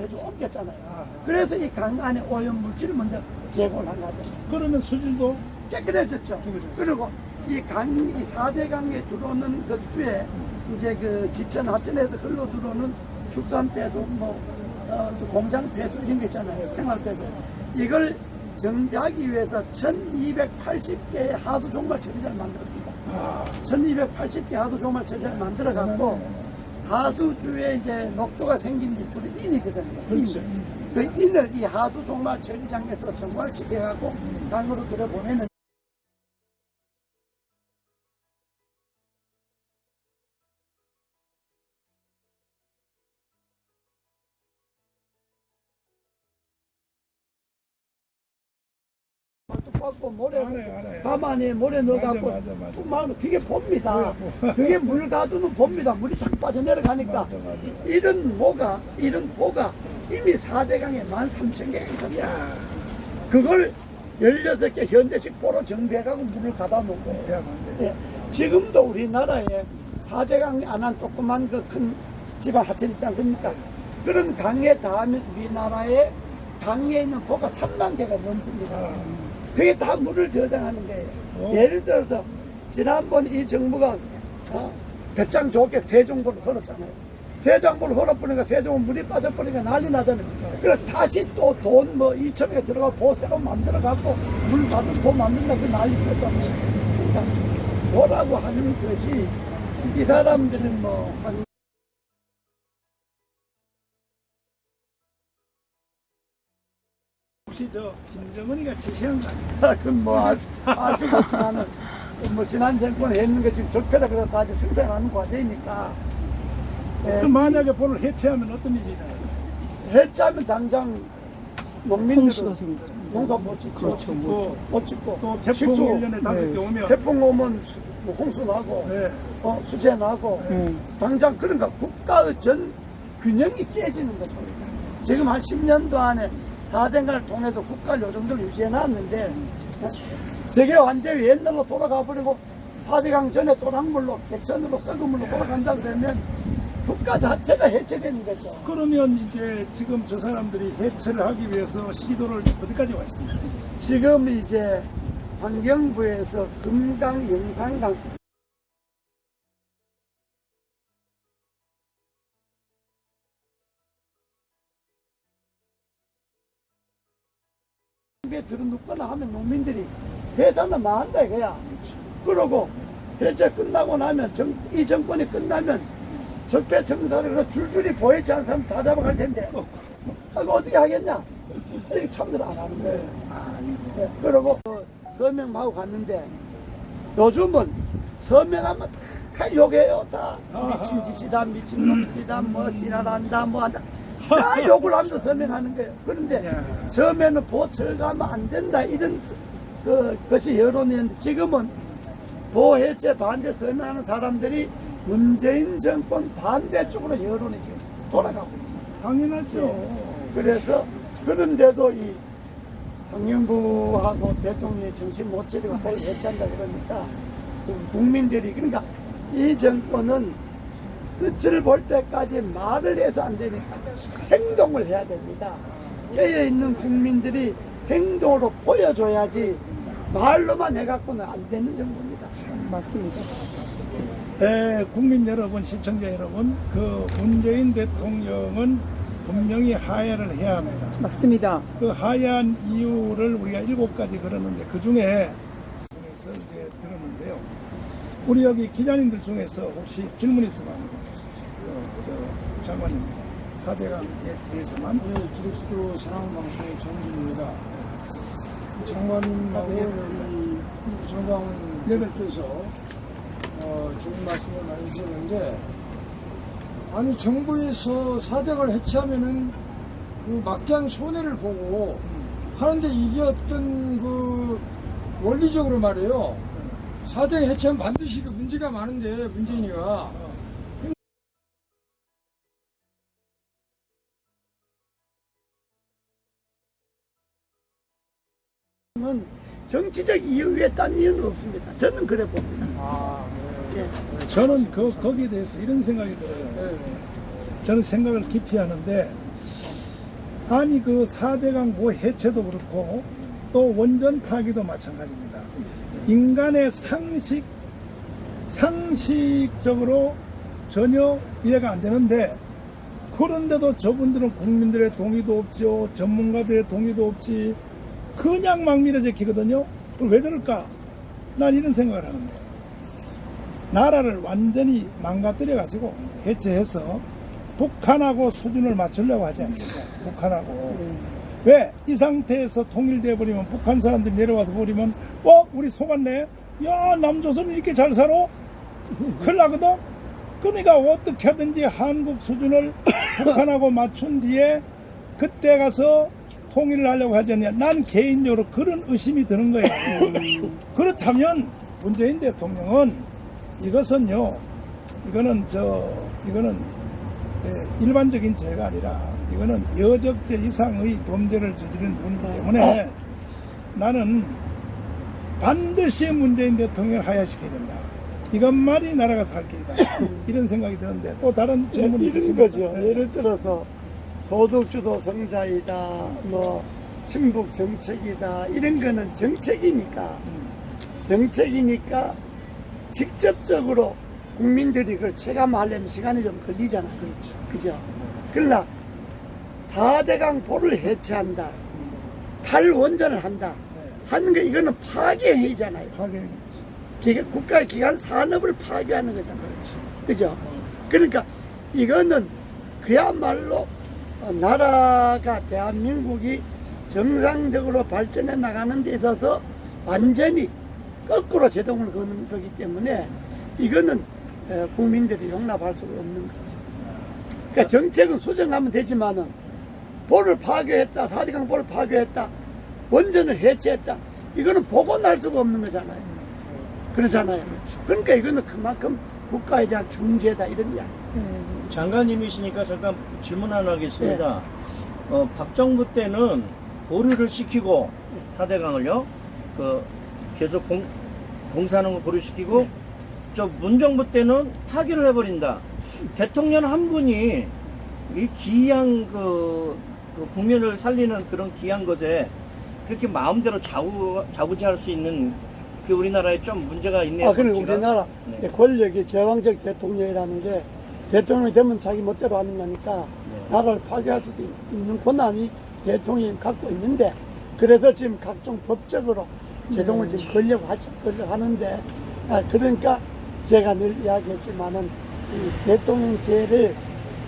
해주고 옮겼잖아요. 그래서 이 강 안에 오염물질을 먼저 제거를 한 거죠. 그러면 수질도 깨끗해졌죠. 그리고 이 강, 이 4대 강에 들어오는 그 주에 이제 그 지천, 하천에서 흘러 들어오는 축산 배수, 또 공장 배수 이런 거 있잖아요. 생활 배수. 이걸 정비하기 위해서 1280개의 하수 종말 처리장을 만들었습니다. 1280개 하수 종말 처리장을 만들어 갖고 하수주에 이제 녹조가 생긴 게 주로 인이거든요. 그렇죠. 그 인을 이 하수 종말 처리장에서 정말시켜 갖고 강으로 들어보내는 고 모래 알아요. 가만히 모래 넣어갖고 맞아. 막 그게 봅니다. 그게 물 가두는 봅니다. 물이 착 빠져내려가니까 이런 보가 이미 4대강에 13,000개가 있었어요. 그걸 16개 현대식 보로 정비해가고 물을 가다 놓은 거예요. 예. 지금도 우리나라에 4대강 안한 조그만 그 큰 지방 하천 있지 않습니까? 그런 강에 닿으면 우리나라에 강에 있는 보가 3만 개가 넘습니다. 그게 다 물을 저장하는 거예요. 예를 들어서 지난번 이 정부가 배짱 좋게 세종보를 걸었잖아요. 세종보를 걸어버리니까 세종은 물이 빠져버리니까 난리 나잖아요. 그래서 다시 또 돈 2천에 들어가 보 새로 만들어 갖고 물 받은 보 만든다 그 난리 났잖아요. 그러니까 보라고 하는 것이 이 사람들은 혹시 저 김정은이가 지시한 거 아니에요? 그건 알 수가 없지만은 지난 정권에 했는 게 지금 적폐라 그래서 다 이제 승산하는 과정이니까. 그 만약에 볼을 해체하면 어떤 일이 일어나요? 해체하면 당장 농민들은 농사 못 짓고, 그렇죠. 못 짓고, 또 태풍 1년에 5개 오면 태풍 오면 홍수 나고, 네. 수재 나고, 당장 그런가 국가의 전 균형이 깨지는 거죠. 지금 한 10년도 안에 4대강을 통해서 국가를 요 정도로 유지해 놨는데, 저게 완전히 옛날로 돌아가 버리고 4대강 전에 또랑물로, 백천으로 썩은 물로 돌아간다 그러면 국가 자체가 해체되는 거죠. 그러면 이제 지금 저 사람들이 해체를 하기 위해서 시도를 어디까지 와 있습니까? 지금 이제 환경부에서 금강, 영산강 에 들어눕거나 하면 농민들이 해산을 만한다 이거야. 그러고 해체 끝나고 나면 이 정권이 끝나면 적폐 청사를 그래서 줄줄이 보이지 않는 사람 다 잡아갈 텐데 그거 어떻게 하겠냐? 이렇게 참들 안 하는 거예요. 네, 그러고 서명하고 갔는데 요즘은 서명하면 다 욕해요. 다 미친 짓이다, 미친 놈들이다, 지랄한다, 한다. 다 욕을 하면서 서명하는 거예요. 그런데 처음에는 보철가면 안 된다 이런 것이 여론이었는데 지금은 보해체 반대 서명하는 사람들이 문재인 정권 반대쪽으로 여론이 지금 돌아가고 있습니다. 당연하죠. 그래서 그런데도 이 환경부하고 대통령이 정신 못 차리고 거의 해체한다 그러니까 지금 국민들이 그러니까 이 정권은 끝을 볼 때까지 말을 해서 안 되니까 행동을 해야 됩니다. 깨어있는 국민들이 행동으로 보여줘야지 말로만 해갖고는 안 되는 정부입니다. 맞습니다. 네, 국민 여러분, 시청자 여러분, 그 문재인 대통령은 분명히 하야를 해야 합니다. 맞습니다. 그 하야한 이유를 우리가 7가지 걸었는데 그 중에서 이제 들었는데요. 우리 여기 기자님들 중에서 혹시 질문 있으면 장관입니다. 4대강에 대해서만. 네, 기독교 사랑방송의 정진입니다. 장관님하고 이 정광훈 대표께서 좋은 말씀을 많이 주셨는데, 아니 정부에서 4대강을 해체하면은 그 막대한 손해를 보고 하는데 이게 어떤 그 원리적으로 말이에요. 4대강 해체하면 반드시 그 문제가 많은데 문재인이가 정치적 이유 외에 딴 이유는 없습니다. 저는 그래 봅니다. 예. 저는 거기에 대해서 이런 생각이 들어요. 저는 생각을 깊이 하는데 아니 그 4대강 뭐 해체도 그렇고 또 원전 파기도 마찬가지입니다. 인간의 상식적으로 전혀 이해가 안 되는데, 그런데도 저분들은 국민들의 동의도 없죠, 전문가들의 동의도 없지, 그냥 막 밀어제키거든요. 그럼 왜 저럴까? 난 이런 생각을 하는데, 나라를 완전히 망가뜨려가지고 해체해서 북한하고 수준을 맞추려고 하지 않습니까? 북한하고. 왜? 이 상태에서 통일돼 버리면, 북한 사람들이 내려와서 버리면, 우리 속았네? 야, 남조선이 이렇게 잘 살아? 큰일 나거든? 그러니까 어떻게 하든지 한국 수준을 북한하고 맞춘 뒤에 그때 가서 통일을 하려고 하지 않냐. 난 개인적으로 그런 의심이 드는 거예요. 그렇다면 문재인 대통령은 이거는 일반적인 죄가 아니라 이거는 여적죄 이상의 범죄를 저지른 분이기 때문에 나는 반드시 문재인 대통령을 하야시켜야 된다. 이것만이 나라가 살 길이다. 이런 생각이 드는데, 또 다른 질문이 이런 있으십니까? 거죠. 예를 들어서 소득주도 성장이다, 뭐 친북 정책이다, 이런 거는 정책이니까 직접적으로 국민들이 그걸 체감하려면 시간이 좀 걸리잖아요. 그죠? 그러나 4대강 보를 해체한다, 탈원전을 한다 하는 거, 이거는 파괴행위잖아요. 국가의 기관 산업을 파괴하는 거잖아요. 그죠? 그러니까 이거는 그야말로 나라가, 대한민국이 정상적으로 발전해 나가는 데 있어서 완전히 거꾸로 제동을 거는 거기 때문에 이거는 국민들이 용납할 수가 없는 거죠. 그러니까 정책은 수정하면 되지만은, 보를 파괴했다, 4대강 보를 파괴했다, 원전을 해체했다, 이거는 복원할 수가 없는 거잖아요. 그렇잖아요. 그러니까 이거는 그만큼 국가에 대한 중재다, 이런 이야기. 장관님이시니까 잠깐 질문 하나 하겠습니다. 박정부 때는 보류를 시키고 4대강을요, 계속 공사하는 거 보류시키고, 저 문정부 때는 파기를 해버린다. 대통령 한 분이 이 귀한 국민을 살리는 그런 귀한 것에 그렇게 마음대로 자구지할 수 있는 그 우리나라에 좀 문제가 있네요. 그래, 우리나라 권력이 제왕적 대통령이라는 게, 대통령이 되면 자기 멋대로 하는 거니까 나라를 파괴할 수도 있는 권한이 대통령이 갖고 있는데, 그래서 지금 각종 법적으로 제동을 지금 걸려고 하는데, 그러니까 제가 늘 이야기했지만은 이 대통령제를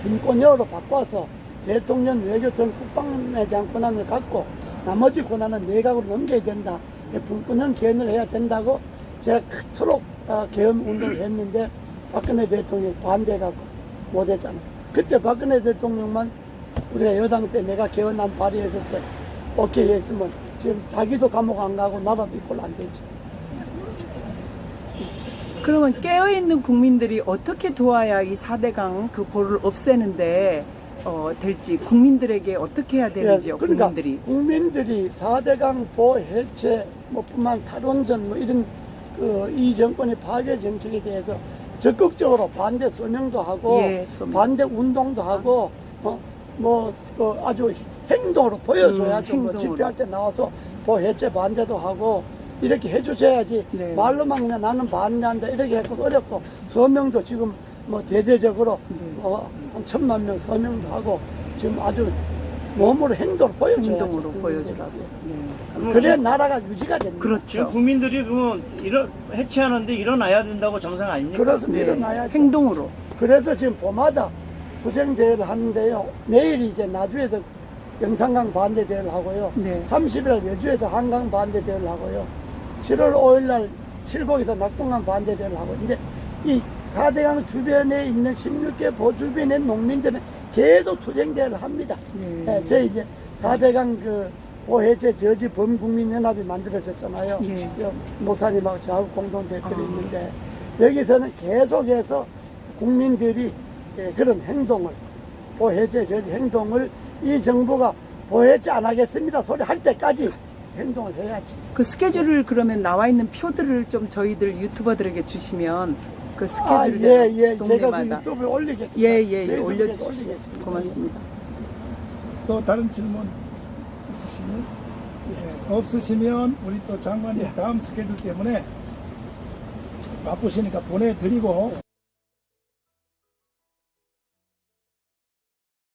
분권형으로 바꿔서 대통령, 외교통, 국방에 대한 권한을 갖고 나머지 권한은 내각으로 넘겨야 된다. 분권형 개헌을 해야 된다고 제가 그토록 개헌 운동을 했는데, 박근혜 대통령이 반대해갖고 못했잖아요. 그때 박근혜 대통령만 우리가 여당 때 내가 개헌안 발의했을 때 오케이 했으면 지금 자기도 감옥 안 가고 나라도 이꼴 안 되지. 그러면 깨어있는 국민들이 어떻게 도와야 이 4대강 그 보를 없애는데 될지, 국민들에게 어떻게 해야 되는지요? 그러니까 국민들이 4대강 보 해체, 뿐만 탈원전, 이런 이 정권의 파괴 정책에 대해서 적극적으로 반대 서명도 하고, 반대 운동도 하고, 아주 행동으로 보여줘야죠. 행동으로. 집회할 때 나와서 보 해체 반대도 하고, 이렇게 해주셔야지. 네. 말로만 그냥 나는 반대한다 이렇게 했고 어렵고, 서명도 지금 대대적으로 한 1,000만 명 서명도 하고, 지금 아주 몸으로 행동을 보여줘야죠. 행동으로 보여주라고. 네. 그래야 나라가 유지가 됩니다. 그렇죠. 지금 국민들이 그러면 해체하는데 일어나야 된다고 정상 아닙니까? 그렇습니다. 네. 일어나야죠. 행동으로. 그래서 지금 봄마다 투쟁대회를 하는데요. 내일이 이제 나주에서 영산강 반대대회를 하고요. 네. 30일 여주에서 한강 반대대회를 하고요. 7월 5일날 칠곡에서 낙동강 반대대회를 하고, 이제 이 4대강 주변에 있는 16개 보 주변의 농민들은 계속 투쟁대회를 합니다. 네, 저희 이제 4대강 보해제 저지 범국민연합이 만들어졌잖아요. 네. 목사님하고 저하고 공동대표로 있는데, 여기서는 계속해서 국민들이 그런 행동을, 보해제 저지 행동을, 이 정부가 보해제 안 하겠습니다 소리 할 때까지 행동을 해야지. 그 스케줄을, 그러면 나와 있는 표들을 좀 저희들 유튜버들에게 주시면 그 스케줄을 제가 그 동네마다 유튜브에 올리겠습니다. 예, 페이스북에 올려주십시오. 올리겠습니다. 고맙습니다. 또 다른 질문 있으시면 없으시면 우리 또 장관님 다음 스케줄 때문에 바쁘시니까 보내드리고